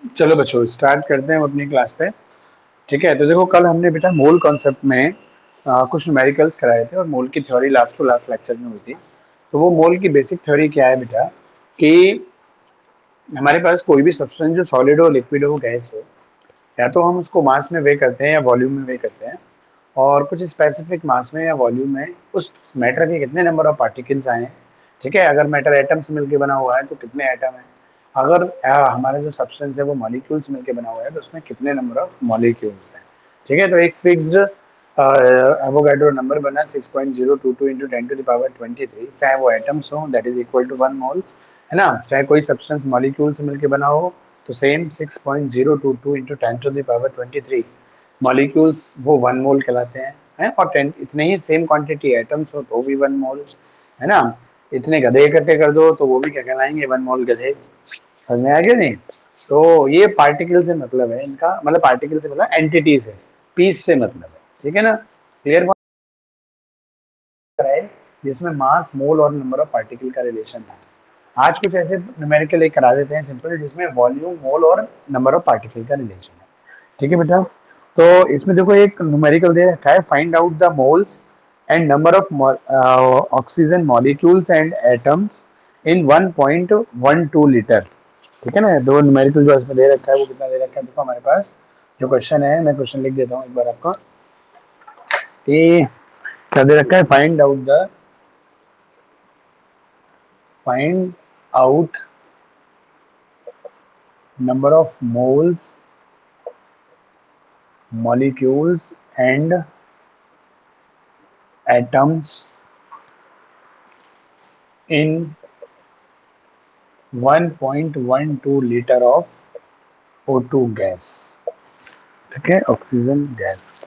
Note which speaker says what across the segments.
Speaker 1: चलो बच्चों स्टार्ट करते हैं हम अपनी क्लास पे। ठीक है, तो देखो कल हमने बेटा मोल कॉन्सेप्ट में कुछ न्यूमेरिकल्स कराए थे और मोल की theory last to last lecture में हुई थी। तो वो मोल की बेसिक थ्योरी क्या है बेटा कि हमारे पास कोई भी सब्सटेंस जो सॉलिड हो, लिक्विड हो, गैस हो, या तो हम उसको मास में वे करते हैं या वॉल्यूम में वे करते हैं, और कुछ स्पेसिफिक मास में या वॉल्यूम में उस मैटर के कितने नंबर ऑफ पार्टिकल्स आए हैं। ठीक है, अगर मैटर एटम से मिलकर बना हुआ है तो कितने एटम है, अगर हमारा जो सब्सटेंस है वो मॉलिक्यूल्स मिलकर बना हुआ है तो उसमें कितने नंबर ऑफ मॉलिक्यूल्स हैं। ठीक है, तो एक फिक्स्ड एवोगाड्रो नंबर बना 6.022 इंटू 10⁻23, चाहे वो एटम्स हो दैट इज इक्वल टू 1 मोल, है ना, चाहे कोई सब्सटेंस मॉलिक्यूल से मिलकर बना हो तो सेम 6.022 इंटू 10⁻23 मॉलिक्यूल्स वो 1 मोल कहलाते हैं। है और 10 इतने ही सेम क्वांटिटी एटम्स हो तो भी 1 मोल, है ना। इतने गधे इकट्ठे कर दो तो वो भी क्या कहलाएंगे, 1 मोल गधे। समझ में आ गया नहीं। तो ये पार्टिकल से मतलब है इनका, मतलब पार्टिकल से मतलब एंटिटी से, पीस से मतलब है। ठीक है ना, क्लियर है, जिसमें मास, मोल और नंबर ऑफ पार्टिकल का रिलेशन है। आज कुछ ऐसे न्यूमेरिकल एक करा देते हैं सिंपल, जिसमें वॉल्यूम, मोल और नंबर ऑफ पार्टिकल का रिलेशन है। ठीक है बेटा, तो इसमें देखो एक न्यूमेरिकल दे रखा है, find out the moles and number of oxygen molecules and atoms in 1.12 litre. ठीक है ना, दो न्यूमेरिकल जो इसमें दे रखा है वो कितना दे रखा है, देखो हमारे पास जो क्वेश्चन है, मैं क्वेश्चन लिख देता हूँ एक बार आपको कि क्या दे रखा है, find out number of moles, molecules and atoms in 1.12 liter of O2 gas. ठीक है, ऑक्सीजन गैस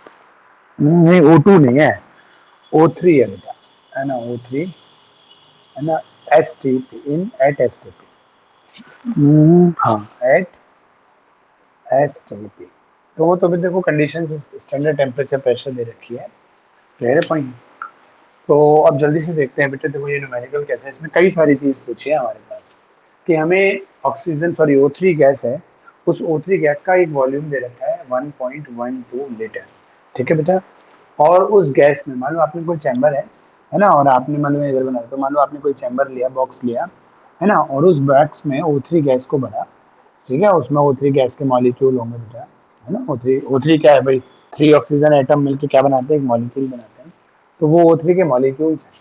Speaker 1: नहीं, O2 नहीं है, O3 है बेटा, है ना, O3, है ना, STP इन एट STP। हाँ, एट STP। तो वो तो भी देखो कंडीशन, स्टैंडर्ड टेम्परेचर, प्रेशर दे रखी है। क्लियर है पॉइंट। तो अब जल्दी से देखते हैं बेटा, देखो ये न्यूमेरिकल कैसे है, इसमें कई सारी चीज पूछी है हमारे पास कि हमें ऑक्सीजन, सॉरी O3 गैस है, उस O3 गैस का एक वॉल्यूम दे रखा है 1.12 लीटर। ठीक है बेटा, और उस गैस में मान लो आपने कोई चैम्बर है ना, और आपने मान लो इधर बनाया, तो मान लो आपने कोई चैम्बर लिया, बॉक्स लिया, है ना, और उस बॉक्स में O3 गैस को भरा। ठीक है, उसमें O3 गैस के मॉलिक्यूल होंगे बेटा, है ना। O3 क्या है भाई, 3 ऑक्सीजन एटम मिलकर क्या बनाते हैं, एक मॉलिक्यूल बनाते हैं। तो वो O3 के मॉलिक्यूल्स हैं।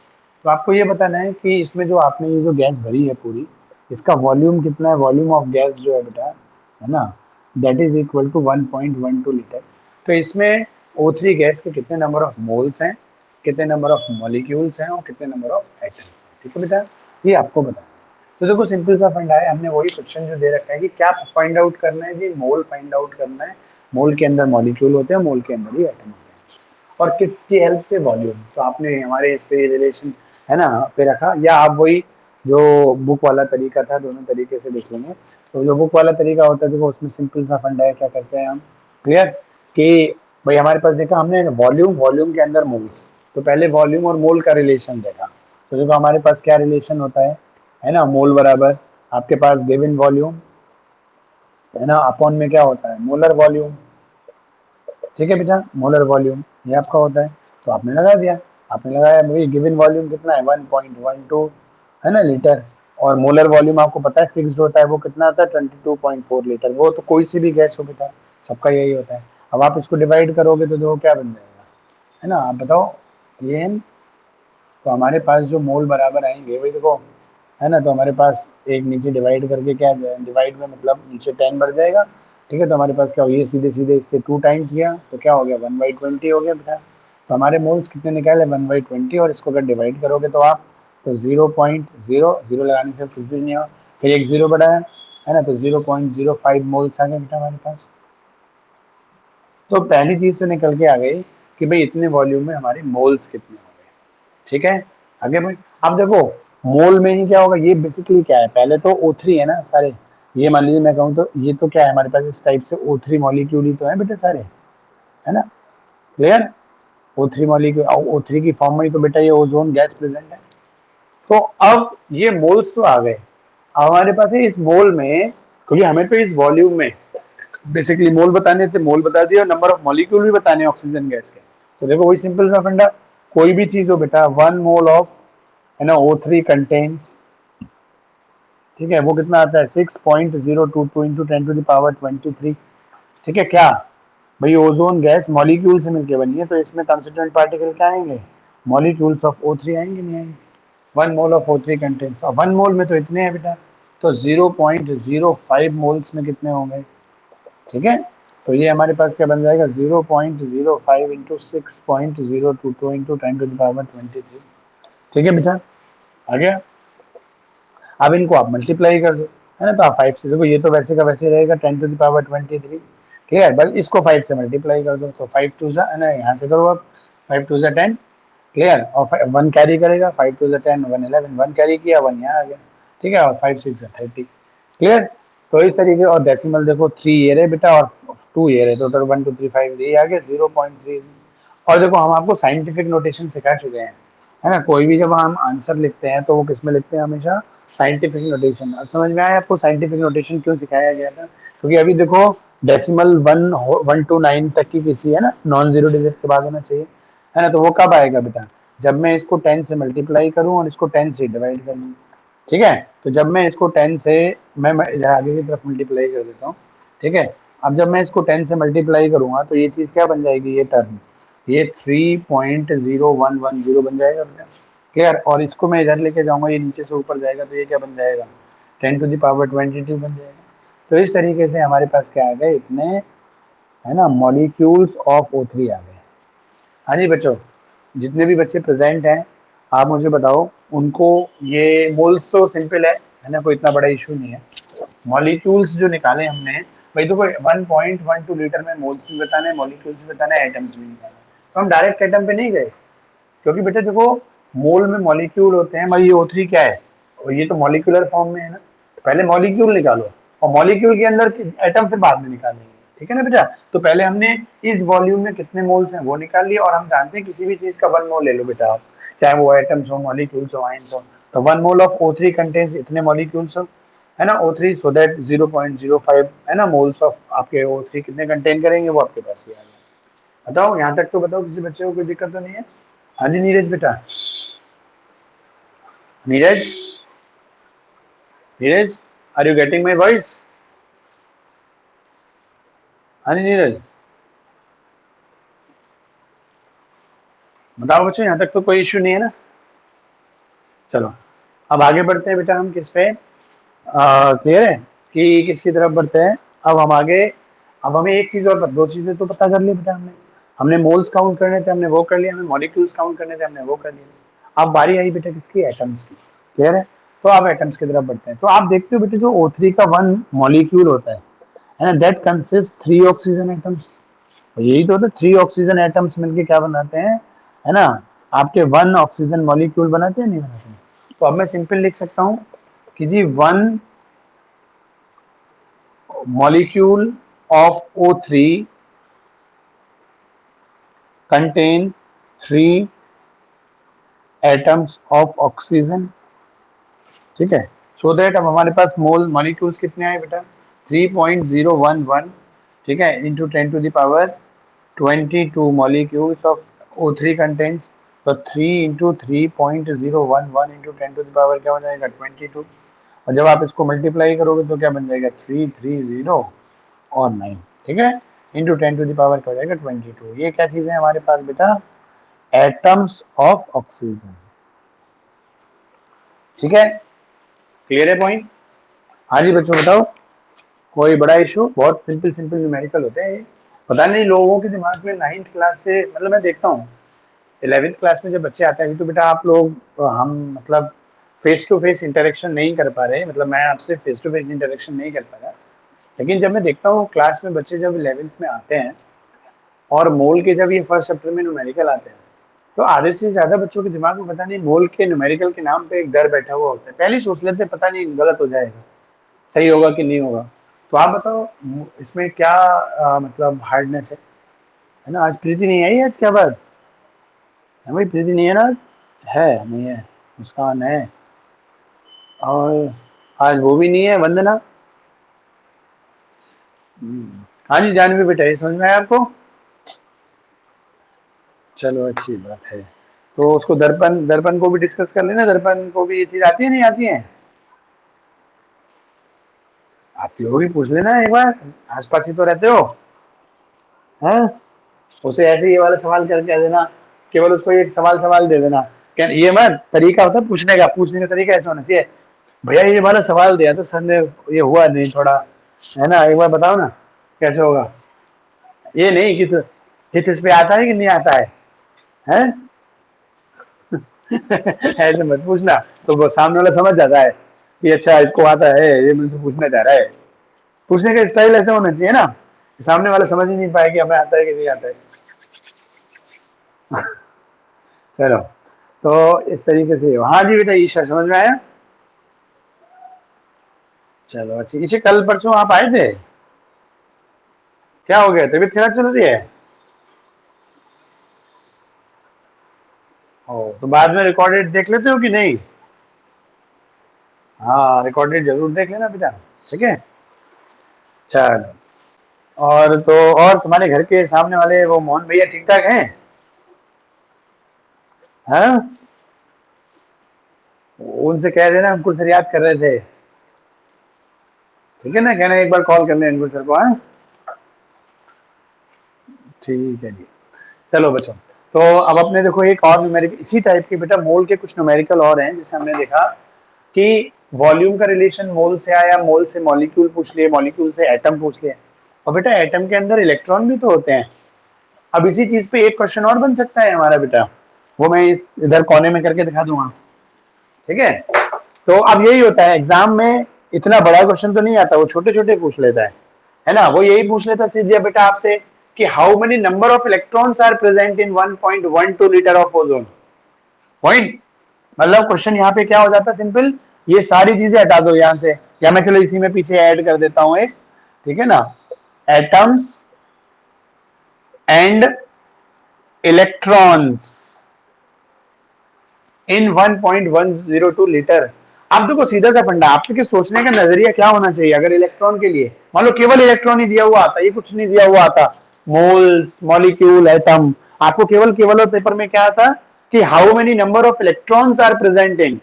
Speaker 1: तो आपको ये बताना है कि इसमें जो आपने ये जो गैस भरी है पूरी, इसका वॉल्यूम कितना है, वॉल्यूम ऑफ गैस जो है बेटा, है ना, that is equal to 1.12 litre. तो इसमें O3 गैस के कितने नंबर ऑफ मोल्स हैं, कितने नंबर ऑफ मॉलिक्यूल्स हैं और कितने नंबर ऑफ एटम्स। ठीक है बेटा, ये आपको बताना है। तो देखो सिंपल सा फंडा है, हमने वही क्वेश्चन जो दे रखा है कि क्या फाइंड आउट करना है जी, मोल फाइंड आउट करना है। मोल के अंदर मॉलिक्यूल होते हैं, मोल के अंदर ही एटम होते हैं, और किसकी हेल्प से, वॉल्यूम। तो आपने हमारे इस पे रिलेशन, है ना, पे रखा, या आप वही जो बुक वाला तरीका था, दोनों तरीके से देख लेंगे। तो जो बुक वाला तरीका होता है देखो, उसमें सिंपल सा फंडा है, क्या करते हैं हम, क्लियर, कि भाई हमारे पास देखा हमने वॉल्यूम, वॉल्यूम के अंदर मोल्स, तो पहले वॉल्यूम और मोल का रिलेशन देखा। तो देखो हमारे पास क्या रिलेशन होता है ना, मोल बराबर आपके पास गिवन वॉल्यूम, है ना, अपॉन में क्या होता है, मोलर वॉल्यूम। ठीक है बेटा, मोलर वॉल्यूम ये आपका होता है। तो आपने लगा दिया, आपने लगाया, भाई गिवन वॉल्यूम कितना है, 1.12, है ना, लीटर। और मोलर वॉल्यूम आपको पता है फिक्स्ड होता है, वो कितना होता है, 22.4 लीटर। वो तो कोई सी भी गैस हो बेटा, सबका यही होता है। अब आप इसको डिवाइड करोगे तो देखो क्या बन जाएगा, है ना, आप बताओ ये। तो हमारे पास जो मोल बराबर आएंगे वही देखो, है ना, तो हमारे पास एक नीचे डिवाइड करके क्या, डिवाइड में मतलब नीचे 10 बढ़ जाएगा। ठीक है, तो हमारे पास क्या हो, ये सीधे सीधे इससे 2 टाइम्स गया तो क्या हो गया, 1/20 हो गया बेटा। तो हमारे मोल्स कितने निकाले, 1/20, और इसको अगर डिवाइड करोगे तो आप, तो 0.00 लगाने से कुछ भी नहीं हो, फिर एक जीरो बढ़ा है ना, तो 0.05 मोल्स आ गए बेटा हमारे पास। तो पहली चीज तो निकल के आ गई कि भाई इतने वॉल्यूम में हमारे मोल्स कितने हो गए। ठीक है, आगे भाई अब देखो मोल में ही क्या होगा, ये बेसिकली क्या है, पहले तो O3 है ना सारे, ये मान लीजिए मैं कहूँ तो ये तो क्या है हमारे पास, इस टाइप से O3 मॉलिक्यूल ही तो है बेटा सारे, है ना, क्लियर। O3 मॉलिक्यूल, O3 की फॉर्म में ही तो बेटा ये ओजोन गैस प्रेजेंट है। तो अब ये मोल्स तो आ गए, अब हमारे पास है इस मोल में क्योंकि हमें तो इस वॉल्यूम में बेसिकली मोल बताने थे, मोल बता दिया और नंबर ऑफ मॉलिक्यूल भी बताने ऑक्सीजन गैस के। तो देखो वही सिंपल सा फंडा, कोई भी चीज हो बेटा, 1 मोल ऑफ है ना O3 कंटेन्स, ठीक है, वो कितना आता है 6.022 इंटू 10⁻23। ठीक है क्या भाई, ओजोन गैस मॉलिक्यूल से मिलकर बनी है, तो इसमें कंस्टिट्यूएंट पार्टिकल क्या आएंगे, मॉलिक्यूल्स ऑफ O3 आएंगे, नहीं आएंगे। 1 मोल ऑफ O3 कंटेन्स, और 1 मोल में तो इतने हैं बेटा, तो 0.05 मोल्स में कितने होंगे, ठीक है। तो ये हमारे पास क्या बन जाएगा, 0.05 इंटू 6.022 इंटू 10⁻23। ठीक है बेटा, आ गया। अब इनको आप मल्टीप्लाई कर दो, है ना, तो आप 5 से, देखो ये तो वैसे का वैसे रहेगा 10⁻23, क्लियर, बस इसको 5 से मल्टीप्लाई कर दो, तो 5 2 है ना, यहाँ से करो आप, 5 2 10, क्लियर, और 1 कैरी करेगा, 5 2 10, 1 11, 1 कैरी किया, 1 यहाँ आ गया, ठीक है, और 5 6 30, क्लियर। तो इस तरीके, और डेसिमल देखो 3 ये रहे बेटा और 2 ये रहे, टोटल 1 2 3 5 ये आ गया 0.3। और देखो हम आपको साइंटिफिक नोटेशन सिखा चुके हैं, है ना, कोई भी जब हम आंसर लिखते हैं तो वो किस में लिखते हैं, हमेशा साइंटिफिक नोटेशन। अब समझ में आया आपको साइंटिफिक नोटेशन क्यों सिखाया गया था, क्योंकि अभी देखो डेसिमल 1 1 to 9 तक की किसी, है ना, नॉन जीरो डिजिट के बाद होना चाहिए, है ना, तो वो कब आएगा बेटा, जब मैं इसको 10 से मल्टीप्लाई करूं और इसको 10 से डिवाइड कर लूँ, ठीक है। तो जब मैं इसको 10 से, मैं आगे की तरफ मल्टीप्लाई कर देता हूँ, ठीक है। अब जब मैं इसको 10 से मल्टीप्लाई करूंगा तो ये चीज़ क्या बन जाएगी, ये टर्म, ये 3.0110 बन जाएगा बेटा, क्लियर। और इसको मैं इधर लेके जाऊंगा, ये नीचे से ऊपर जाएगा, तो ये क्या बन जाएगा, 10⁻22 बन जाएगा। तो इस तरीके से हमारे पास क्या आ गए, इतने, है ना, मॉलिक्यूल्स ऑफ O3 आ गए। हाँ जी बच्चों, जितने भी बच्चे प्रेजेंट हैं, आप मुझे बताओ उनको, ये मोल्स तो सिंपल है ना, कोई इतना बड़ा इशू नहीं है। मॉलिक्यूल्स जो निकाले हमने, भाई तो कोई 1.12 लीटर में मोल्स भी बताना है, मॉलिक्यूल्स भी बताना है, एटम्स भी निकालना है, तो हम डायरेक्ट एटम पे नहीं गए, क्योंकि बेटा देखो मोल में मॉलिक्यूल होते हैं, भाई ये O3 क्या है, और ये तो मॉलिक्यूलर फॉर्म में है ना, तो पहले मॉलिक्यूल निकालो, और मॉलिक्यूल के अंदर एटम फिर बाद में निकालेंगे, ठीक है ना बेटा। तो पहले हमने इस वॉल्यूम में कितने मोल्स हैं वो निकाल लिए, और हम जानते हैं किसी भी चीज का 1 मोल ले लो बेटा आप, चाहे वो एटम्स हो, मॉलिक्यूल्स हो, आयंस हो, तो 1 मोल ऑफ O3 कंटेन्स इतने मॉलिक्यूल्स हो, है ना, O3, सो दैट 0.05, है ना, मोल्स ऑफ आपके O3 कितने कंटेन करेंगे, वो आपके पास ही आ गया। बताओ यहाँ तक तो बताओ, किसी बच्चे को कोई दिक्कत तो नहीं है। हाँ जी नीरज बेटा, Neeraj, Neeraj, are you getting my voice. हाँ जी नीरज, बताओ बच्चों, यहाँ तक तो कोई इश्यू नहीं है ना। चलो अब आगे बढ़ते हैं बेटा, हम किस पे, क्लियर है कि किसकी तरफ बढ़ते हैं। अब हम आगे, अब हमें एक चीज और, दो चीजें तो पता कर ली बेटा हमने, हमने मोल्स काउंट करने थे, हमने वो कर लिया, हमें मॉलिक्यूल्स काउंट करने थे, हमने वो कर लिया। अब बारी आई बेटा किसकी, एटम्स की, क्लियर है। तो अब एटम्स की तरफ बढ़ते हैं। तो आप देखते हो बेटे जो O3 का 1 मॉलिक्यूल होता है ना, दैट कंसिस्ट 3 ऑक्सीजन एटम्स। यही तो होता है, 3 ऑक्सीजन एटम्स मिलके क्या बनाते हैं, है ना, आपके 1 ऑक्सीजन मॉलिक्यूल बनाते हैं, नहीं बनाते हैं। तो अब मैं सिंपल लिख सकता हूँ कि जी 1 molecule of O3 contain 3 atoms of oxygen, ठीक है। सो दैट अब हमारे पास मोल मॉलिक्यूल्स कितने आए बेटा, 3.011, ठीक है, into 10⁻22 molecules of O3 contains, तो 3 इंटू 3.011 इंटू 10 क्या हो जाएगा 22, और जब आप इसको मल्टीप्लाई करोगे तो क्या बन जाएगा 330 और 9, ठीक है, इंटू 10 क्या हो जाएगा 22। ये क्या चीज़ है हमारे पास बेटा, एटम्स ऑफ ऑक्सीजन, ठीक है, क्लियर है पॉइंट। हाँ जी बच्चों बताओ, कोई बड़ा इशू, बहुत सिंपल सिंपल न्यूमेरिकल होते हैं ये। पता नहीं लोगों के दिमाग में 9th क्लास से, मतलब मैं देखता हूँ 11th क्लास में जब बच्चे आते हैं, तो बेटा आप लोग, हम मतलब फेस टू फेस इंटरेक्शन नहीं कर पा रहे, मतलब मैं आपसे फेस टू फेस इंटरेक्शन नहीं कर पा रहा, लेकिन जब मैं देखता हूँ क्लास में बच्चे जब 11th में आते हैं और मोल के जब ये फर्स्ट चैप्टर में न्यूमेरिकल आते हैं, तो आधे से ज्यादा बच्चों के दिमाग में पता नहीं मोल के न्यूमेरिकल के नाम पे एक डर बैठा हुआ होता है, पहले ही सोच लेते हैं पता नहीं गलत हो जाएगा, सही होगा कि नहीं होगा। तो आप बताओ इसमें क्या मतलब हार्डनेस है ना। आज प्रीति नहीं आई, आज क्या बात है भाई, प्रीति नहीं है ना आज, है नहीं है, मुस्कान है, और आज वो भी नहीं है, वंदना, हाँ जी जानवी बेटा, ये समझ में आया आपको? चलो अच्छी बात है। तो उसको दर्पण दर्पण को भी डिस्कस कर लेना, दर्पण को भी ये चीज आती है नहीं आती है? आती होगी, पूछ लेना एक बार, आसपास ही तो रहते हो। हाँ, उसे ऐसे ये वाला सवाल करके देना, केवल उसको एक सवाल सवाल दे देना। क्या ये मत तरीका होता है पूछने का, पूछने का तरीका ऐसा होना चाहिए, भैया ये वाला सवाल दिया था सर ने, ये हुआ नहीं थोड़ा, है ना, एक बार बताओ ना कैसे होगा। ये नहीं कि हित इस पे आता है कि नहीं आता है? ऐसे मत पूछना, तो वो सामने वाला समझ जाता है कि अच्छा इसको आता है, ये मुझसे पूछना चाह रहा है। पूछने का स्टाइल ऐसा होना चाहिए ना, सामने वाला समझ ही नहीं पाए कि हमें आता है कि नहीं आता है। चलो, तो इस तरीके से। हाँ जी बेटा, ईशा समझ में आया? चलो अच्छी। इसे कल परसों आप आए थे, क्या हो गया, तबीयत खराब चल रही है? ओ, तो बाद में रिकॉर्डेड देख लेते हो कि नहीं? हाँ, रिकॉर्डेड जरूर देख लेना बेटा, ठीक है। चलो, और तो और तुम्हारे घर के सामने वाले वो मोहन भैया ठीक ठाक हैं? हाँ, उनसे कह देना अंकुर सर याद कर रहे थे, ठीक है ना, कहना एक बार कॉल कर ले अंकुर सर को। हाँ, ठीक है जी। चलो बच्चों, तो अब अपने देखो एक और न्यूमेरिकल इसी टाइप के बेटा, मोल के कुछ न्यूमेरिकल और हैं, जिसे हमने देखा कि वॉल्यूम का रिलेशन मोल से आया, मोल से मॉलिक्यूल पूछ लिए, मॉलिक्यूल से एटम पूछ लिए, और बेटा एटम के अंदर इलेक्ट्रॉन भी तो होते हैं। अब इसी चीज पे एक क्वेश्चन और बन सकता है हमारा बेटा, वो मैं इस इधर कोने में करके दिखा दूंगा, ठीक है। तो अब यही होता है एग्जाम में, इतना बड़ा क्वेश्चन तो नहीं आता, वो छोटे छोटे पूछ लेता है ना। वो यही पूछ लेता सीधे बेटा आपसे कि how many number of electrons are present in 1.12 litre of ozone point. मतलब क्वेश्चन यहाँ पे क्या हो जाता है, सिंपल, ये सारी चीजें हटा दो यहाँ से, या मैं चलो इसी में पीछे ऐड कर देता हूं एक, ठीक है ना, atoms and electrons in 1.102 litre. आप देखो सीधा सा फंडा, आपके सोचने का नजरिया क्या होना चाहिए, अगर इलेक्ट्रॉन के लिए मान लो केवल इलेक्ट्रॉन ही दिया हुआ आता, ये कुछ नहीं दिया हुआ आता, मोल्स मॉलिक्यूल एटम, आपको केवल केवल और पेपर में क्या आता कि how many number of electrons are present in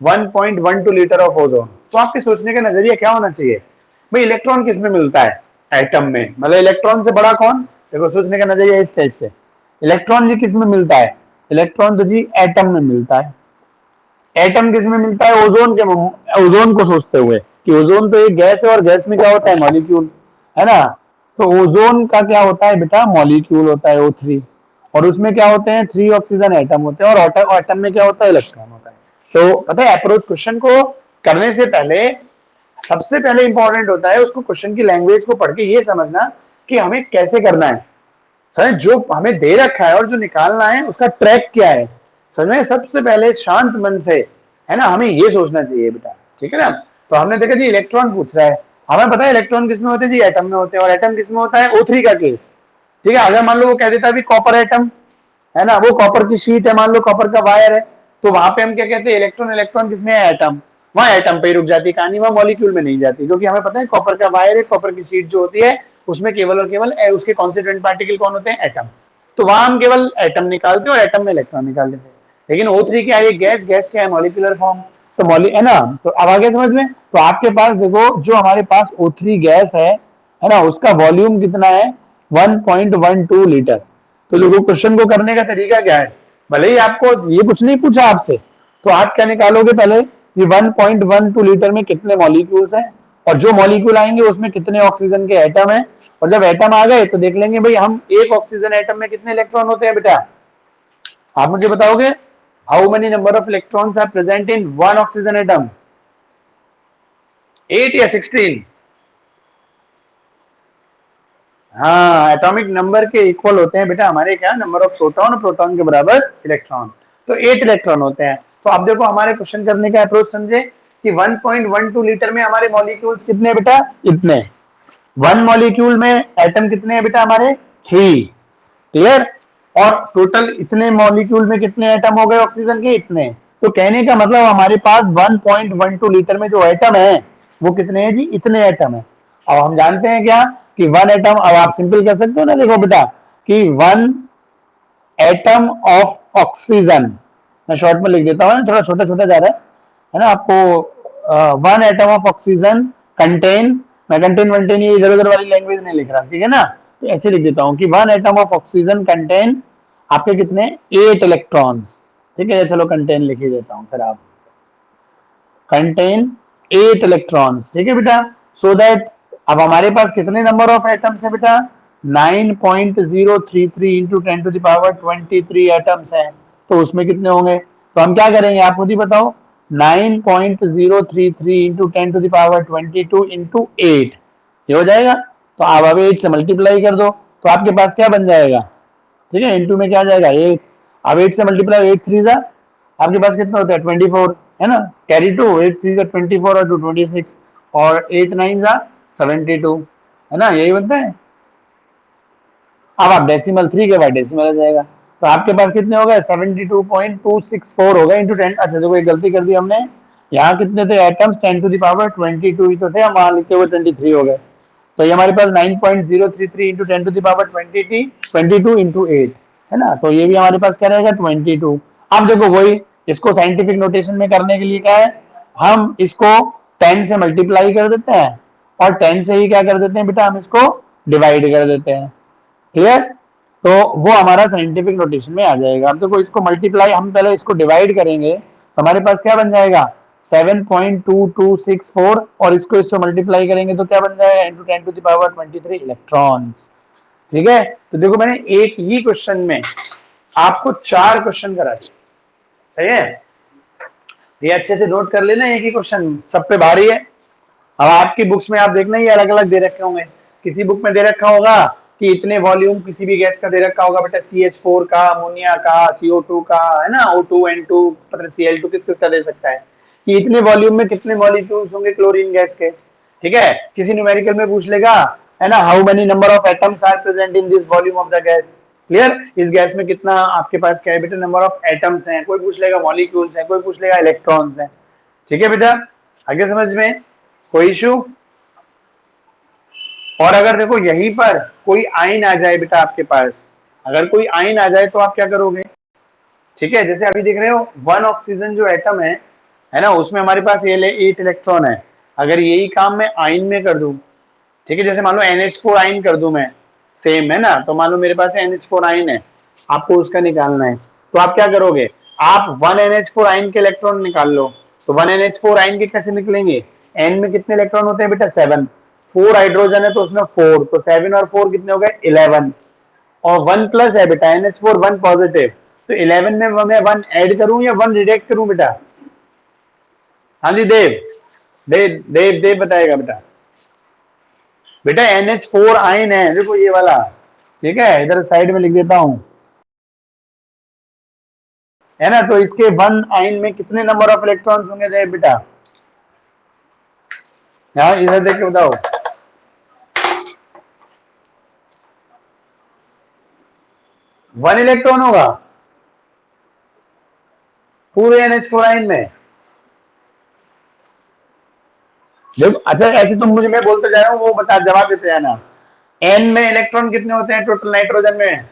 Speaker 1: 1.12 litre of ozone, तो आपके सोचने का नजरिया क्या होना चाहिए, भाई इलेक्ट्रॉन किस में मिलता है, एटम में, मतलब इलेक्ट्रॉन से बड़ा कौन, देखो सोचने का नजरिया इस टाइप से, इलेक्ट्रॉन जी किस में मिलता है, इलेक्ट्रॉन तो जी एटम में मिलता है, एटम किस में मिलता है, ओजोन के, ओजोन को सोचते हुए कि ओजोन तो एक गैस है, और गैस में क्या होता है, मॉलिक्यूल, है ना। तो ओजोन का क्या होता है बेटा, मॉलिक्यूल होता है O3, और उसमें क्या होते हैं 3 ऑक्सीजन एटम होते हैं, और एटम में क्या होता है, इलेक्ट्रॉन होता है। तो पता है अप्रोच क्वेश्चन को करने से पहले सबसे पहले इंपॉर्टेंट होता है उसको क्वेश्चन की लैंग्वेज को पढ़ के ये समझना कि हमें कैसे करना है, समझ, जो हमें दे रखा है और जो निकालना है उसका ट्रैक क्या है, समझ में, सबसे पहले शांत मन से, है ना, हमें ये सोचना चाहिए बेटा, ठीक है ना। तो हमने देखा जी इलेक्ट्रॉन पूछ रहा है, हमें पता है इलेक्ट्रॉन किसमें होते हैं जी, एटम में होते हैं, और एटम किसमें होता है, O3 का केस, ठीक है। अगर मान लो वो कह देता है कॉपर एटम, है ना, वो कॉपर की शीट है, मान लो कॉपर का वायर है, तो वहां पे हम क्या कहते हैं, इलेक्ट्रॉन, इलेक्ट्रॉन किसमें है, एटम, वहां एटम पे ही रुक जाती कहानी, वहां मॉलिक्यूल में नहीं जाती, क्योंकि हमें पता है कॉपर का वायर है, कॉपर की शीट जो होती है उसमें केवल और केवल उसके कॉन्स्टिट्यूएंट पार्टिकल कौन होते हैं, एटम, तो वहां हम केवल एटम निकालते हैं और एटम में इलेक्ट्रॉन निकाल देते हैं। लेकिन O3 क्या है, गैस, गैस क्या है, मॉलिक्यूलर फॉर्म, तो मॉलि है ना, तो अब आगे समझ में, तो आपके पास देखो जो हमारे पास O3 गैस है ना, उसका वॉल्यूम कितना है, 1.12 लीटर। तो देखो क्वेश्चन को करने का तरीका क्या है, भले ही आपको ये कुछ नहीं पूछा आपसे, तो आप क्या निकालोगे पहले, ये 1.12 लीटर में कितने मॉलिक्यूल्स हैं, और जो मॉलिक्यूल आएंगे उसमें कितने ऑक्सीजन के एटम है, और जब एटम आ गए तो देख लेंगे भाई हम एक ऑक्सीजन एटम में कितने इलेक्ट्रॉन होते हैं बेटा, आप मुझे बताओगे, how many number of electrons are present in one oxygen atom, 8 या 16? हाँ, एटॉमिक नंबर के इक्वल होते हैं बेटा हमारे क्या, नंबर ऑफ प्रोटॉन, प्रोटॉन के बराबर इलेक्ट्रॉन, तो 8 इलेक्ट्रॉन होते हैं। तो अब देखो हमारे क्वेश्चन करने का अप्रोच समझे कि 1.12 लीटर में हमारे मॉलिक्यूल्स कितने हैं बेटा, इतने, वन मॉलिक्यूल में एटम कितने हैं बेटा हमारे, 3, क्लियर, और टोटल इतने मॉलिक्यूल में कितने एटम हो गए ऑक्सीजन के, इतने। तो कहने का मतलब हमारे पास 1.12 लीटर में जो एटम है वो कितने हैं जी, इतने एटम है। अब हम जानते हैं क्या, कि वन एटम, अब आप सिंपल कर सकते हो ना, देखो बेटा कि वन एटम ऑफ ऑक्सीजन, मैं शॉर्ट में लिख देता हूँ, थोड़ा छोटा छोटा जा रहा है ना आपको। One atom of oxygen contain, मैं कंटेन वंटेन ये इधर उधर वाली लैंग्वेज नहीं लिख रहा, ठीक है ना, तो ऐसे लिख देता हूँ कि one atom of oxygen contain आपके कितने 8 इलेक्ट्रॉन्स, ठीक है, चलो कंटेन लिख ही देता हूँ फिर आप, कंटेन 8 इलेक्ट्रॉन्स, ठीक है बेटा, सो दैट अब हमारे पास कितने नंबर ऑफ एटम्स है बेटा 9.033 into 10 to the power 23 atoms हैं, तो उसमें कितने होंगे, तो हम क्या करेंगे आप खुद ही बताओ, 9.033 into 10 to the power 22 into 8, ये हो जाएगा, तो आप अब 8 से मल्टीप्लाई कर दो, तो आपके पास क्या बन जाएगा, ठीक है, इंटू में क्या आ जाएगा 8, अब 8 से मल्टीप्लाई 8 3 जा, आपके पास कितना होता है 24, है ना, कैरी टू 8 3 जा 24 और 2 26, और 8 9 जा 72, है ना, यही बनता है। अब आप डेसिमल 3 के बाद डेसिमल आ जाएगा, तो आपके पास कितने हो गए 72.264 हो गए इंटू 10, अच्छा देखो एक गलती कर दी हमने, यहाँ कितने थे एटम्स 10 टू द पावर 22 ही तो थे, हम वहां लिखते हुए 23 हो गए, तो ये हमारे पास 9.033 into 10 to the power 22 into 8, है ना, तो ये भी हमारे पास क्या रहेगा 22। अब देखो वही, इसको साइंटिफिक नोटेशन में करने के लिए क्या है, हम इसको 10 से मल्टीप्लाई कर देते हैं और 10 से ही क्या कर देते हैं बेटा, हम इसको डिवाइड कर देते हैं, क्लियर, तो वो हमारा साइंटिफिक नोटेशन में आ जाएगा। अब देखो इसको मल्टीप्लाई, हम पहले इसको डिवाइड करेंगे तो हमारे पास क्या बन जाएगा 7.2264, और इसको इससे मल्टीप्लाई करेंगे तो क्या बन जाएगा into 10 to the power 23 electrons, ठीक है, तो देखो मैंने एक ही क्वेश्चन में आपको 4 क्वेश्चन करा दिए, सही है, ये अच्छे से नोट कर लेना, एक ही क्वेश्चन सब पे भारी है। अब आपकी बुक्स में आप देखना ये अलग अलग दे रखे होंगे, किसी बुक में दे रखा होगा कि इतने वॉल्यूम किसी भी गैस का दे रखा होगा बेटा, CH4 का, अमोनिया का, CO2 का, है ना, O2 N2, पता Cl2 किस किस का दे सकता है, कि इतने वॉल्यूम में कितने मॉलिक्यूल्स होंगे क्लोरीन गैस के, ठीक है, किसी न्यूमेरिकल में पूछ लेगा, है ना, how many number of atoms are present in this volume of the gas, clear, इस गैस में कितना आपके पास क्या है बेटा नंबर ऑफ एटम्स हैं, कोई पूछ लेगा मॉलिक्यूल्स हैं, कोई पूछ लेगा इलेक्ट्रॉन्स हैं, ठीक है बेटा, आगे समझ में कोई इशू। और अगर देखो यहीं पर कोई आयन आ जाए बेटा आपके पास, अगर कोई आयन आ जाए तो आप क्या करोगे, ठीक है, जैसे अभी देख रहे हो वन ऑक्सीजन जो एटम है ना, उसमें हमारे पास 8 इलेक्ट्रॉन है, अगर यही काम मैं आयन में कर दूं, ठीक है, जैसे मान लो NH4 आयन कर दूं मैं, सेम है ना, तो मान लो मेरे पास NH4 आयन है, आपको उसका निकालना है, तो आप क्या करोगे, आप 1 NH4 आयन के इलेक्ट्रॉन निकाल लो, तो 1 NH4 आयन के कैसे निकलेंगे, N में कितने इलेक्ट्रॉन होते हैं बेटा 7, 4 हाइड्रोजन है तो उसमें 4, तो 7 और 4 कितने हो गए 11, और 1 प्लस है बेटा NH4 1 पॉजिटिव, तो 11 में मैं 1 ऐड करूं या 1 रिजेक्ट करूं बेटा, हाँ जी देव, देव बताएगा बेटा, बेटा NH4 आयन है देखो ये वाला, ठीक है, इधर साइड में लिख देता हूं, है ना, तो इसके 1 आयन में कितने नंबर ऑफ इलेक्ट्रॉन्स होंगे देव बेटा, यहाँ इधर देख के बताओ, 1 इलेक्ट्रॉन होगा पूरे NH4 आयन में, देखो अच्छा ऐसे तुम मुझे मैं बोलते जा रहा हूँ वो बता जवाब देते जाना, N में इलेक्ट्रॉन कितने होते हैं टोटल नाइट्रोजन में,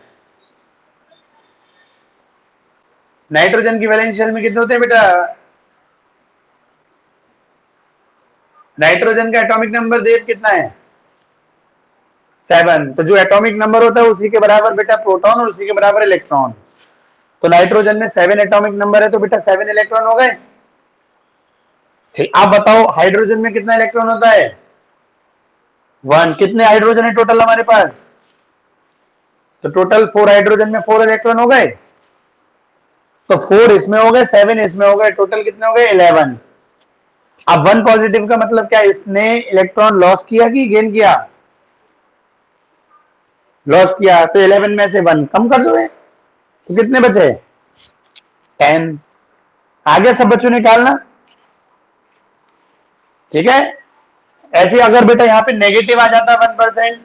Speaker 1: नाइट्रोजन की वैलेंस शेल में कितने होते हैं बेटा, नाइट्रोजन का एटॉमिक नंबर देव कितना है 7, तो जो एटॉमिक नंबर होता है उसी के बराबर बेटा प्रोटॉन और उसी के बराबर इलेक्ट्रॉन, तो नाइट्रोजन में 7 एटॉमिक नंबर है तो बेटा 7 इलेक्ट्रॉन हो गए, ठीक, आप बताओ हाइड्रोजन में कितना इलेक्ट्रॉन होता है 1, कितने हाइड्रोजन है टोटल हमारे पास, तो टोटल 4 हाइड्रोजन में 4 इलेक्ट्रॉन हो गए, तो 4 इसमें हो गए 7 इसमें हो गए, टोटल कितने हो गए 11, अब 1 पॉजिटिव का मतलब क्या, इसने इलेक्ट्रॉन लॉस किया कि गेन किया, लॉस किया, तो 11 में से 1 कम कर दोगे तो कितने बचे 10, आगे सब बच्चों निकालना, ठीक है, ऐसे अगर बेटा यहाँ पे नेगेटिव आ जाता 1%,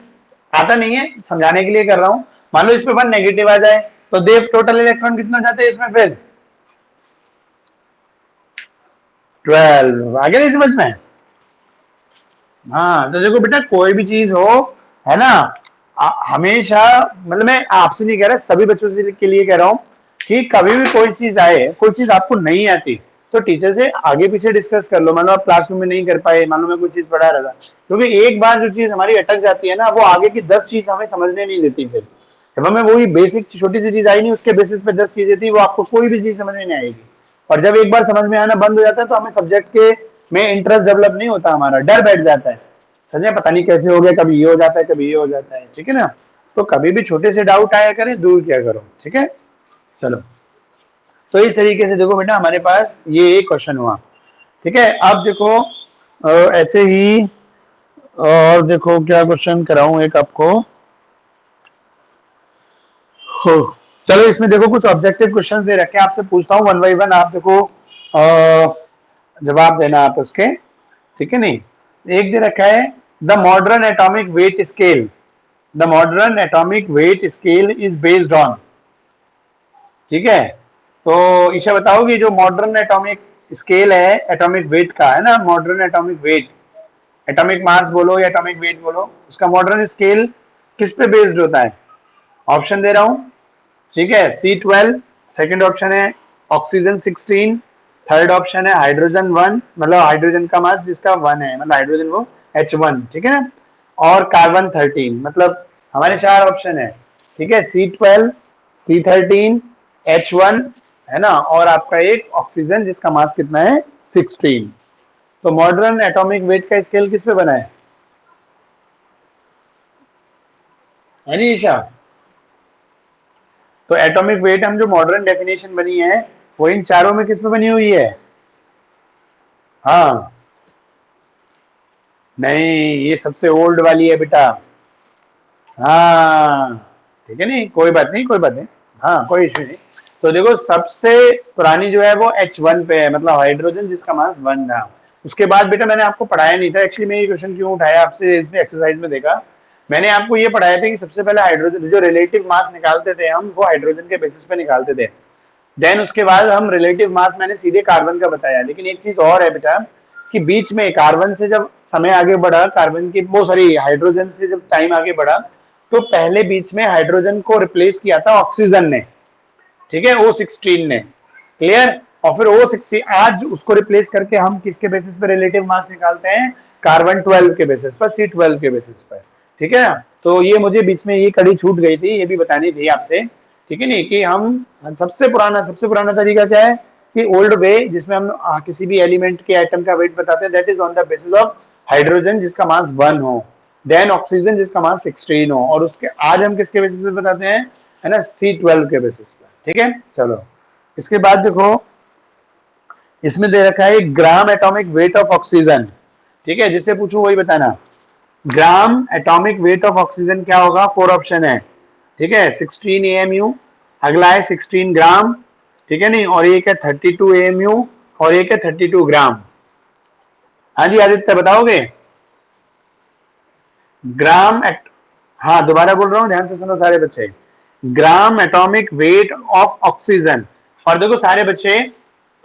Speaker 1: आता नहीं है समझाने के लिए कर रहा हूं, मान लो इस पे 1 नेगेटिव आ जाए तो देव टोटल इलेक्ट्रॉन कितना जाते हैं इसमें फिर 12, आगे नहीं समझ में, हाँ तो देखो बेटा कोई भी चीज हो है ना। हमेशा, मतलब मैं आपसे नहीं कह रहा, सभी बच्चों के लिए कह रहा हूँ कि कभी भी कोई चीज आए, कोई चीज आपको नहीं आती, तो टीचर से आगे पीछे डिस्कस कर लो। मान लो आप क्लासरूम में नहीं कर पाए, मान लो मैं कोई चीज पढ़ा रहा था, क्योंकि एक बार जो चीज हमारी अटक जाती है ना, वो आगे की 10 चीज हमें समझने नहीं देती। फिर जब हमें वही बेसिक छोटी सी चीज आई नहीं, उसके बेसिस पे 10 चीजें थी, वो आपको कोई भी चीज समझ में नहीं आएगी। और जब एक बार समझ में आना बंद हो जाता है, तो हमें सब्जेक्ट के में इंटरेस्ट डेवलप नहीं होता, हमारा डर बैठ जाता है। समझे, पता नहीं कैसे हो गया, कभी ये हो जाता है, कभी ये हो जाता है, ठीक है ना। तो कभी भी छोटे से डाउट आया करें, दूर किया करो, ठीक है। चलो, तो इस तरीके से देखो बेटा, हमारे पास ये एक क्वेश्चन हुआ, ठीक है। अब देखो ऐसे ही, और देखो क्या क्वेश्चन कराऊं एक आपको। हो, चलो इसमें देखो कुछ ऑब्जेक्टिव क्वेश्चंस दे रखे हैं, आपसे पूछता हूँ वन बाई वन, आप देखो जवाब देना आप उसके, ठीक है। नहीं, एक दे रखा है, the modern atomic weight scale, the modern atomic weight scale is based on, ठीक है। तो ईशा बताओगी, जो मॉडर्न एटॉमिक स्केल है एटॉमिक वेट का, है ना, modern atomic weight, atomic mass बोलो या एटॉमिक वेट बोलो, उसका मॉडर्न स्केल किस पे बेस्ड होता है। ऑप्शन दे रहा हूं, ठीक है। C12, सेकंड ऑप्शन है ऑक्सीजन 16, थर्ड ऑप्शन है हाइड्रोजन 1, मतलब हाइड्रोजन का मास जिसका 1 है, मतलब हाइड्रोजन वो H1, ठीक है ना, और कार्बन 13, मतलब हमारे 4 ऑप्शन है, ठीक है। C12, C13, H1, है ना, और आपका एक ऑक्सीजन जिसका मास कितना है 16। तो मॉडर्न एटॉमिक वेट का स्केल किस पे बना है जी ईशा। तो एटॉमिक वेट हम जो मॉडर्न डेफिनेशन बनी है, वो इन चारों में किस पे बनी हुई है। हाँ, नहीं, ये सबसे ओल्ड वाली है बेटा। हाँ, ठीक है, नहीं कोई बात नहीं, कोई बात नहीं, हाँ कोई इश्यू नहीं। तो देखो सबसे पुरानी जो है वो H1 पे है, मतलब हाइड्रोजन जिसका मास 1 था। उसके बाद बेटा मैंने आपको पढ़ाया नहीं था, एक्चुअली मैं ये क्वेश्चन क्यों उठाया आपसे, इसमें एक्सरसाइज में देखा, मैंने आपको ये पढ़ाया था कि सबसे पहले हाइड्रोजन जो रिलेटिव मास निकालते थे हम, वो हाइड्रोजन के बेसिस पे निकालते थे। देन उसके बाद हम रिलेटिव मास मैंने सीधे कार्बन का बताया। लेकिन एक चीज और है बेटा, कि बीच में कार्बन से जब समय आगे बढ़ा, कार्बन की वो सॉरी हाइड्रोजन से जब टाइम आगे बढ़ा, तो पहले बीच में हाइड्रोजन को रिप्लेस किया था ऑक्सीजन ने, ठीक है, O16 ने, क्लियर। और फिर O16 आज उसको रिप्लेस करके हम किसके बेसिस पे रिलेटिव मास निकालते हैं, कार्बन 12 के बेसिस पर, C12 के बेसिस पर, ठीक है ना। तो ये मुझे बीच में ये कड़ी छूट गई थी, ये भी बतानी थी आपसे, ठीक है। नहीं कि हम सबसे पुराना तरीका क्या है, कि ओल्ड वे जिसमें हम किसी भी एलिमेंट के एटम का वेट बताते हैं, that is on the basis of hydrogen जिसका मास 1 हो, देन ऑक्सीजन जिसका मास 16 हो, और उसके आज हम किसके बेसिस पे बताते हैं, है ना, C12 के बेसिस पे, ठीक है। चलो, इसके बाद देखो, इसमें दे रखा है gram atomic weight of oxygen, ठीक है, जिससे पूछूं वही बताना। Gram atomic weight of oxygen क्या होगा, 4 ऑप्शन है, ठीक है। 16 AMU, अगला है 16 ग्राम, ठीक है, नहीं, और एक है 32 AMU, और एक है 32 ग्राम। हाँ जी आदित्य बताओगे। ग्राम एट हाँ, दोबारा बोल रहा हूँ, ध्यान से सुनो सारे बच्चे। Gram atomic weight of oxygen. और देखो सारे बच्चे,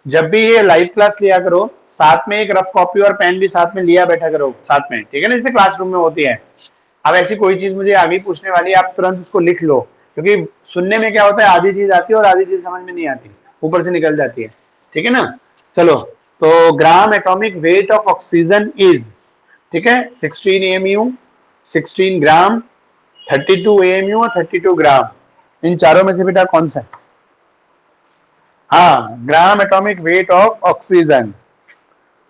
Speaker 1: जब भी ये लाइव क्लास लिया करो, साथ में एक रफ कॉपी और पेन भी साथ में लिया बैठा करो साथ में, ठीक है ना, जैसे क्लासरूम में होती है। अब ऐसी कोई चीज मुझे आगे पूछने वाली है, आप तुरंत उसको लिख लो, क्योंकि सुनने में क्या होता है, आधी चीज आती है और आधी चीज समझ में नहीं आती, ऊपर से निकल जाती है, ठीक है ना। चलो, तो gram atomic weight of oxygen is, ठीक है, 16 AMU, 16 ग्राम, 32 AMU और 32 ग्राम। इन चारों में से बेटा कौन सा है। हाँ, gram atomic weight of oxygen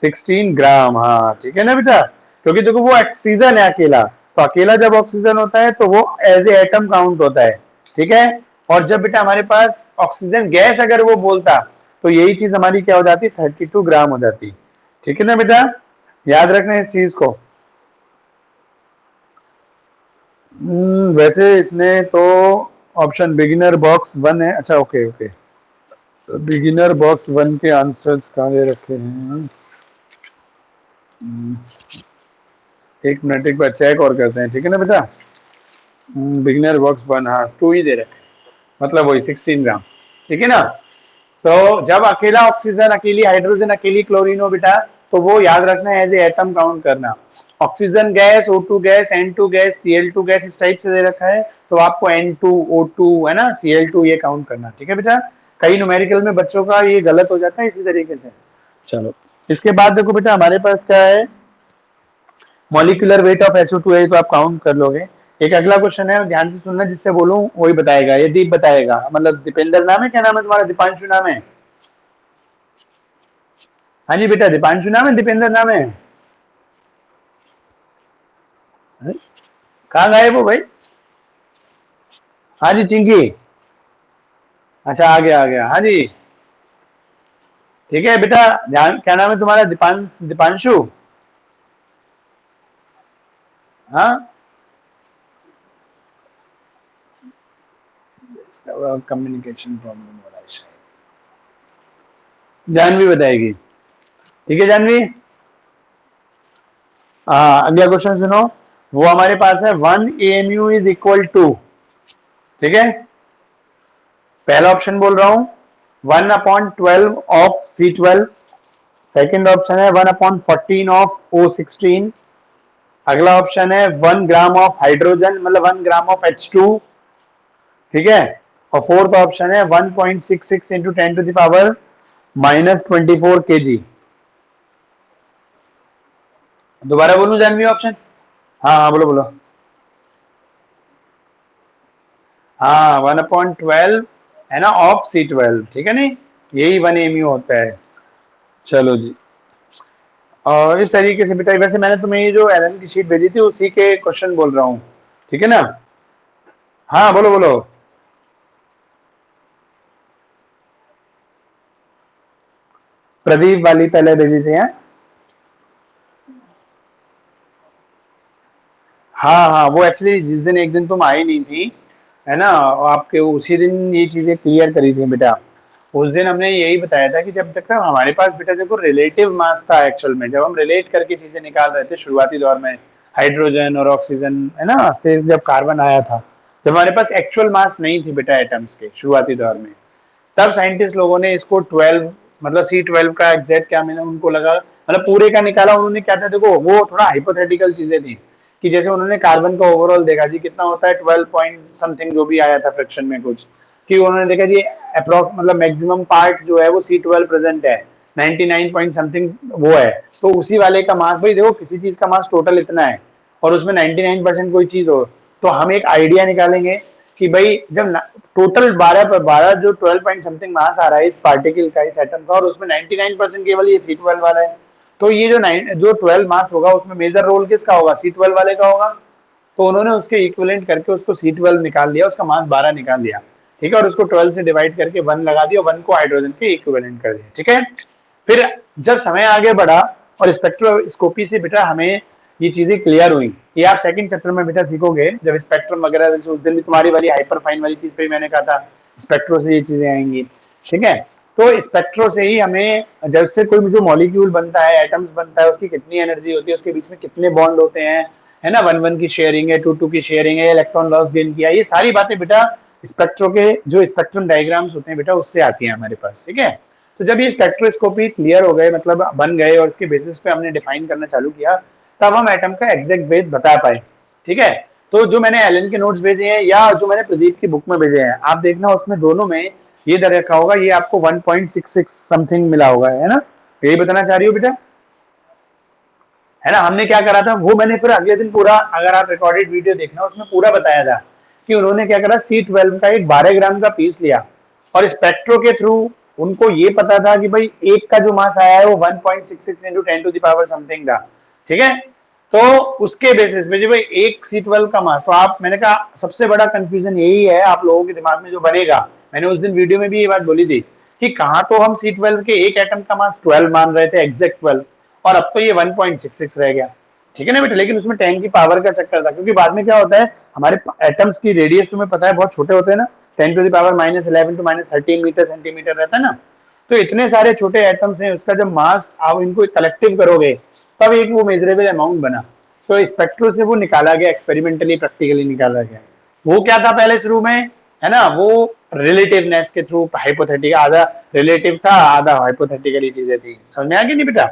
Speaker 1: 16 ग्राम, हाँ ठीक है ना बेटा, क्योंकि देखो वो ऑक्सीजन है अकेला, तो अकेला जब ऑक्सीजन होता है तो वो एज ए एटम काउंट होता है, ठीक है। और जब बेटा हमारे पास ऑक्सीजन गैस अगर वो बोलता, तो यही चीज हमारी क्या हो जाती, 32 ग्राम हो जाती, ठीक है ना बेटा, याद रखना इस चीज को। वैसे इसने तो ऑप्शन बिगिनर बॉक्स 1 है, अच्छा ओके ओके, तो बिगिनर बॉक्स 1 के आंसर्स कहाँ दे रखे हैं। एक मिनट, एक बार चेक और करते हैं, ठीक है ना बेटा। बिगिनर बॉक्स 1, हाँ 2 ही दे रहे, मतलब वही 16 ग्राम, ठीक है ना। तो जब अकेला ऑक्सीजन, अकेली हाइड्रोजन, अकेली क्लोरीन हो बेटा, तो वो याद रखना एज ए एटम काउंट करना। Oxygen gas, O2 gas, N2 gas, Cl2 gas इस टाइप से दे रखा है, तो आपको N2, O2 है ना, Cl2 ये काउंट करना। ठीक है बेटा, कई न्यूमेरिकल में बच्चों का ये गलत हो जाता है इसी तरीके से। चलो इसके बाद देखो बेटा हमारे पास क्या है, मॉलिक्यूलर वेट ऑफ SO2 है, तो आप काउंट कर लोगे। एक अगला क्वेश्चन है, ध्यान से सुनना, जिससे बोलूं वही बताएगा, ये दीप बताएगा, मतलब दीपेंद्र नाम है, क्या नाम है तुम्हारा, दीपांशु नाम है? हाँ जी बेटा, दीपांशु नाम है, दीपेंद्र नाम है? कहाँ गायब हो भाई? हाँ जी चिंकी, अच्छा आ गया आ गया, हाँ जी ठीक है बेटा। ध्यान, क्या नाम है तुम्हारा, दीपांशु? हाँ, कम्युनिकेशन प्रॉब्लम हो रहा है शायद। जानवी बताएगी। ठीक है जानवी। हाँ अगला क्वेश्चन सुनो, वो हमारे पास है 1 AMU इज इक्वल टू, ठीक है, पहला ऑप्शन बोल रहा हूं 1/12 ऑफ C12, सेकेंड ऑप्शन है 1/14 ऑफ O16, अगला ऑप्शन है 1 ग्राम ऑफ हाइड्रोजन, मतलब 1 ग्राम ऑफ H2, ठीक है, और फोर्थ ऑप्शन है 1.66 इंटू 10⁻⁻24 kg। दोबारा बोलूं जानवी ऑप्शन? हाँ हाँ बोलो बोलो। हाँ 1/12 है ना ऑफ C12, ठीक है, नहीं यही 1 AMU होता है। चलो जी, और इस तरीके से बेटा, वैसे मैंने तुम्हें ये जो एलन की शीट भेजी थी उसी के क्वेश्चन बोल रहा हूँ, ठीक है ना? हाँ बोलो बोलो। प्रदीप वाली पहले भेजी थी, हाँ हाँ वो एक्चुअली जिस दिन एक दिन तुम आई नहीं थी, है ना, आपके उसी दिन ये चीजें क्लियर करी थी बेटा। उस दिन हमने यही बताया था कि जब तक हमारे पास बेटा देखो रिलेटिव मास था, एक्चुअल में जब हम रिलेट करके चीजें निकाल रहे थे शुरुआती दौर में, हाइड्रोजन और ऑक्सीजन है ना से जब कार्बन आया था, जब हमारे पास एक्चुअल मास नहीं थी बेटा एटम्स के शुरुआती दौर में, तब साइंटिस्ट लोगों ने इसको 12, मतलब C12 का एग्जैक्ट क्या मैंने उनको लगा, मतलब पूरे का निकाला उन्होंने, क्या था देखो वो थोड़ा हाइपोथेटिकल चीजें थी, कि जैसे उन्होंने कार्बन का ओवरऑल देखा जी कितना होता है 12 पॉइंट समथिंग जो भी आया था फ्रैक्शन में कुछ, कि उन्होंने देखा जी अप्रोक्स मतलब मैक्सिमम पार्ट जो है वो C12 प्रेजेंट है, 99 पॉइंट समथिंग वो है, तो उसी वाले का मास, भाई देखो किसी चीज का मास टोटल इतना है और उसमें 99% कोई चीज हो, तो हम एक आइडिया निकालेंगे कि भाई जब टोटल 12 पर 12 जो 12 पॉइंट समथिंग मास आ रहा है इस पार्टिकल का, इस एटम का, और उसमें 99% केवल ये C12 वाला है, तो ये जो 12 मास होगा उसमें मेजर रोल किसका होगा, C12 वाले का होगा। तो उन्होंने उसके इक्विवेलेंट करके उसको C12 निकाल लिया, उसका मास 12 निकाल लिया, ठीक है, और उसको 12 से डिवाइड करके 1 लगा दिया, 1 को हाइड्रोजन के इक्विवेलेंट कर दिया, ठीक है। फिर जब समय आगे बढ़ा और स्पेक्ट्रोस्कोपी से बेटा हमें ये चीजें क्लियर हुई, ये आप सेकंड चैप्टर में बेटा सीखोगे जब स्पेक्ट्रम वगैरह, उस दिन भी तुम्हारी वाली हाइपर फाइन वाली चीज पे मैंने कहा था स्पेक्ट्रो से ये चीजें आएंगी, ठीक है। तो स्पेक्ट्रो से ही हमें, जब से कोई जो मॉलिक्यूल बनता है, एटम्स बनता है, उसकी कितनी एनर्जी होती है, उसके बीच में कितने बॉन्ड होते हैं, है ना, 1 1 की शेयरिंग है, 2 2 की शेयरिंग है, इलेक्ट्रॉन लॉस गेन किया, ये सारी बातें बेटा स्पेक्ट्रो के जो स्पेक्ट्रम डायग्राम्स होते हैं बेटा उससे आती हैं हमारे पास, ठीक है। तो जब ये स्पेक्ट्रोस्कोपी क्लियर हो गए, मतलब बन गए, और इसके बेसिस पे हमने डिफाइन करना चालू किया, तब हम एटम का एग्जैक्ट वेट बता पाए, ठीक है। तो जो मैंने एलन के नोट्स भेजे हैं या जो मैंने प्रदीप की बुक में भेजे हैं, आप देखना उसमें दोनों में ये दे रखा होगा, ये आपको 1.66 समथिंग मिला होगा, है ना, यही बताना चाह रही हो बेटा, है ना। हमने क्या करा था वो मैंने फिर अगले दिन पूरा, अगर आप रिकॉर्डेड वीडियो देखना उसमें पूरा बताया था कि उन्होंने क्या करा, C12 का एक 12 ग्राम का पीस लिया और स्पेक्ट्रो के थ्रू उनको ये पता था कि भाई एक का जो मास आया है वो 1.66 इंटू 10⁻⁻ समथिंग था, ठीक है। तो उसके बेसिस पे जो भाई एक C12 का मास, तो आप, मैंने कहा सबसे बड़ा कंफ्यूजन यही है आप लोगों के दिमाग में जो बनेगा, मैंने उस दिन वीडियो में भी ये बात बोली थी कि कहाँ तो हम C12 के एक एटम का मास 12 मान रहे थे, एग्जैक्ट 12, और अब तो ये 1.66 रह गया, ठीक है ना बेटा। लेकिन उसमें 10 की पावर का चक्कर था, क्योंकि बाद में क्या होता है हमारे एटम्स की रेडियस तुम्हें पता है बहुत छोटे होते हैं ना, 10⁻⁻11 टू -13 मीटर सेंटीमीटर रहता है ना, तो इतने सारे छोटे एटम्स हैं, उसका जब मास आप इनको कलेक्टिव करोगे तब एक वो मेजरेबल अमाउंट बना, तो स्पेक्ट्रो से वो निकाला गया, एक्सपेरिमेंटली प्रैक्टिकली निकाला गया। वो क्या था पहले शुरू में, है ना, वो रिलेटिवनेस के थ्रू, हाइपोथेटिकल, आधा रिलेटिव था आधा हाइपोथेटिकल चीजें थी, समझ में आ गई नहीं बेटा?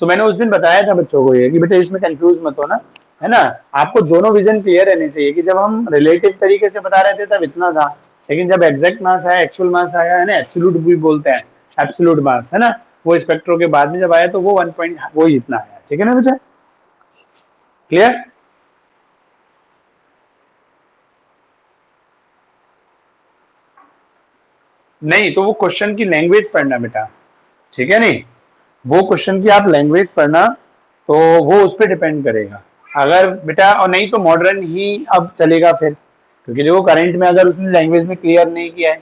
Speaker 1: तो मैंने उस दिन बताया था बच्चों को ये कि बेटा इसमें कंफ्यूज मत हो ना, है ना। आपको दोनों विजन क्लियर रहने चाहिए कि जब हम रिलेटिव तरीके से बता रहे थे तब इतना था, लेकिन जब एग्जैक्ट मास आया, एक्चुअल मास आया, है ना, एब्सोल्यूट भी बोलते हैं, एब्सोल्यूट मास, है ना, वो स्पेक्ट्रो के बाद में जब आया तो वो 1 पॉइंट वो इतना आया। ठीक है ना बेटा, क्लियर? नहीं तो वो क्वेश्चन की लैंग्वेज पढ़ना बेटा, ठीक है, नहीं वो क्वेश्चन की आप लैंग्वेज पढ़ना, तो वो उस पर डिपेंड करेगा। अगर बेटा, और नहीं तो मॉडर्न ही अब चलेगा फिर, क्योंकि देखो करंट में अगर उसने लैंग्वेज में क्लियर नहीं किया है,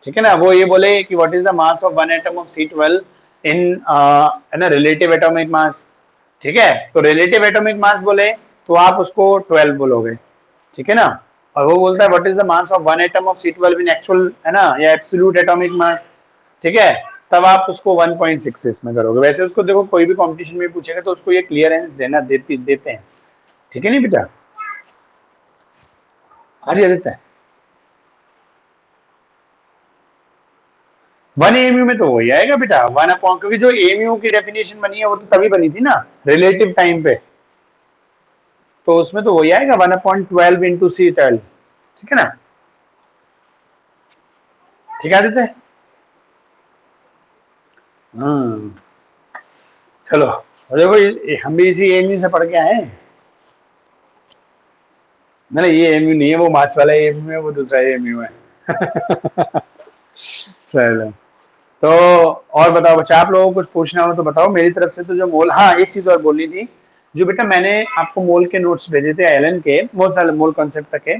Speaker 1: ठीक है ना, वो ये बोले कि what is the mass of one atom of C12 इन, है ना, रिलेटिव एटॉमिक मास, ठीक है, तो रिलेटिव एटॉमिक मास बोले तो आप उसको 12 बोलोगे, ठीक है ना। और वो बोलता है what is the mass of one atom of C12 in actual, है ना, या एब्सोल्यूट एटॉमिक मास, ठीक है, तब आप उसको 1.6 इसमें करोगे। वैसे उसको देखो कोई भी कंपटीशन में पूछेगा तो उसको ये क्लियरेंस देते हैं, ठीक है नहीं बेटा, आ रही देता है। 1 AMU में तो वही आएगा बेटा, 1 अपॉन, क्योंकि जो AMU की डेफिनेशन बनी है वो तो तभी बनी थी ना रिलेटिव टाइम पे, तो उसमें तो वही आएगा 1/12 इंटू C12, ठीक है ना, ठीक है देते हैं। हम्म, चलो, और देखो हम भी इसी AMU से पढ़ के आए हैं। नहीं ये AMU नहीं है, वो मार्च वाला AMU है, वो दूसरा AMU है। चलो, तो और बताओ बच्चा, आप लोगों को कुछ पूछना हो तो बताओ, मेरी तरफ से तो जो मोल, हाँ एक चीज और बोलनी थी, जो बेटा मैंने आपको मोल के नोट्स भेजे थे एलन के, बहुत सारे मोल कॉन्सेप्ट तक के,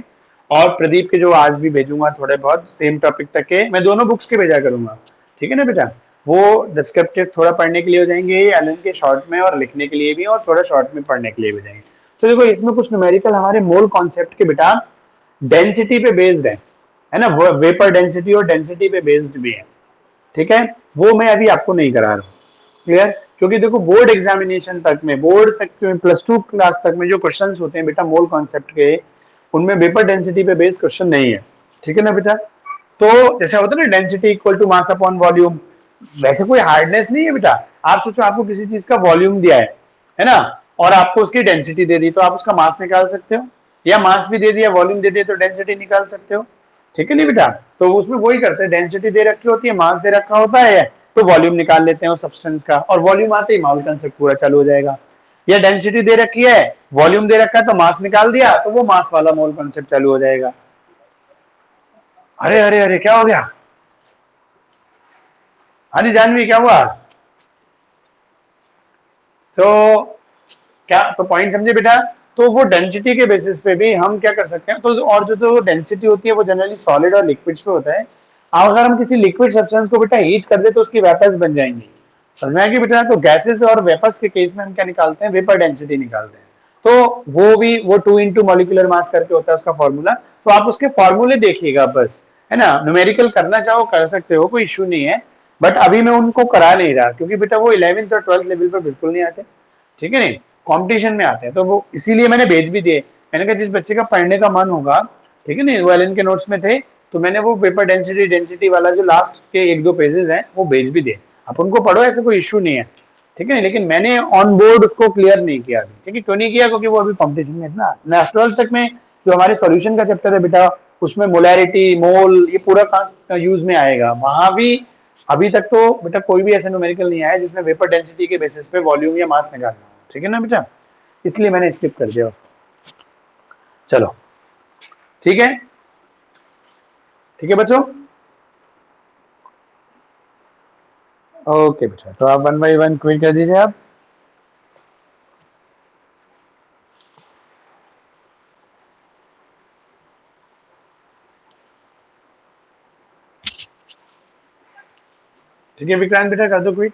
Speaker 1: और प्रदीप के जो आज भी भेजूंगा थोड़े बहुत सेम टॉपिक तक के, मैं दोनों बुक्स के भेजा करूंगा, ठीक है ना बेटा। वो डिस्क्रिप्टिव थोड़ा पढ़ने के लिए हो जाएंगे एलन के शॉर्ट में, और लिखने के लिए भी, और थोड़ा शॉर्ट में पढ़ने के लिए भी हो जाएंगे। तो देखो इसमें कुछ न्यूमेरिकल हमारे मोल कॉन्सेप्ट के बेटा डेंसिटी पे बेस्ड है ना, वेपर डेंसिटी और डेंसिटी पे बेस्ड भी है, ठीक है, वो मैं अभी आपको नहीं करा रहा हूँ, क्लियर। क्योंकि देखो बोर्ड एग्जामिनेशन तक में, बोर्ड तक में, +2 क्लास तक में जो क्वेश्चंस होते हैं बेटा मोल कॉन्सेप्ट के, उनमें वेपर डेंसिटी पे बेस्ड क्वेश्चन नहीं है, ठीक है ना बेटा। तो जैसे होता है ना density equal to mass upon volume, वैसे कोई हार्डनेस नहीं है बेटा। आप सोचो आपको किसी चीज का वॉल्यूम दिया है ना, और आपको उसकी डेंसिटी दे दी, तो आप उसका मास निकाल सकते हो, या मास भी दे दिया वॉल्यूम दे दिया तो डेंसिटी निकाल सकते हो, ठीक है नहीं बेटा। तो उसमें वही करते हैं, डेंसिटी दे रखी होती है, मास दे रखा होता है, तो वॉल्यूम निकाल लेते हैं उस सब्सटेंस का, और वॉल्यूम आते ही मोल कॉन्सेप्ट पूरा चालू हो जाएगा। या डेंसिटी दे रखी है, वॉल्यूम दे रखा है, तो मास निकाल दिया तो वो मास वाला मोल कॉन्सेप्ट चालू हो जाएगा। अरे अरे अरे क्या हो गया? हाँ जी जानवी क्या हुआ? तो क्या, तो पॉइंट समझे बेटा। तो वो डेंसिटी के बेसिस पे भी हम क्या कर सकते हैं, तो और जो तो डेंसिटी होती है वो जनरली सॉलिड और लिक्विड्स पे होता है। अब अगर हम किसी लिक्विड सब्सटेंस को बेटा हीट कर दे तो उसकी वेपर्स बन जाएंगी, समझ में आएगी बेटा। तो गैसेस और वेपर्स के केस में हम क्या निकालते हैं, वेपर डेंसिटी निकालते हैं। तो वो भी वो 2 × मॉलिक्यूलर मास करके होता है उसका फॉर्मूला। तो आप उसके फॉर्मूले देखिएगा बस, है ना, न्यूमेरिकल करना चाहो कर सकते हो, कोई इशू नहीं है। बट अभी मैं उनको करा नहीं रहा क्योंकि बेटा वो 11th और 12th लेवल पर बिल्कुल नहीं आते, ठीक है नहीं, कंपटीशन में आते हैं, तो वो इसीलिए मैंने भेज भी दिए। मैंने कहा जिस बच्चे का पढ़ने का मन होगा, ठीक है नहीं, वो एलन के नोट्स में थे, तो मैंने वो पेपर डेंसिटी डेंसिटी वाला जो लास्ट के 1-2 पेजेस हैं वो भेज भी दिए। आप उनको पढ़ो, ऐसे कोई इशू नहीं है, ठीक है। लेकिन मैंने ऑन बोर्ड उसको क्लियर नहीं किया अभी, ठीक है, क्यों नहीं किया, क्योंकि वो अभी कंपटीशन में है ना। नेक्स्ट 12 तक में जो हमारे सॉल्यूशन का चैप्टर है बेटा, उसमें मोलैरिटी मोल ये पूरा यूज में आएगा, वहां भी अभी तक तो बेटा कोई भी ऐसा न्यूमेरिकल नहीं आया जिसमें वेपर डेंसिटी के बेसिस पे वॉल्यूम या मास निकालना हो, ठीक है ना बेटा, इसलिए मैंने स्किप कर दिया। चलो ठीक है, ठीक है बच्चों, ओके बेटा, तो आप 1 बाई 1 क्विक कर दीजिए आप। ठीक है विक्रांत बेटा कर दो क्विक।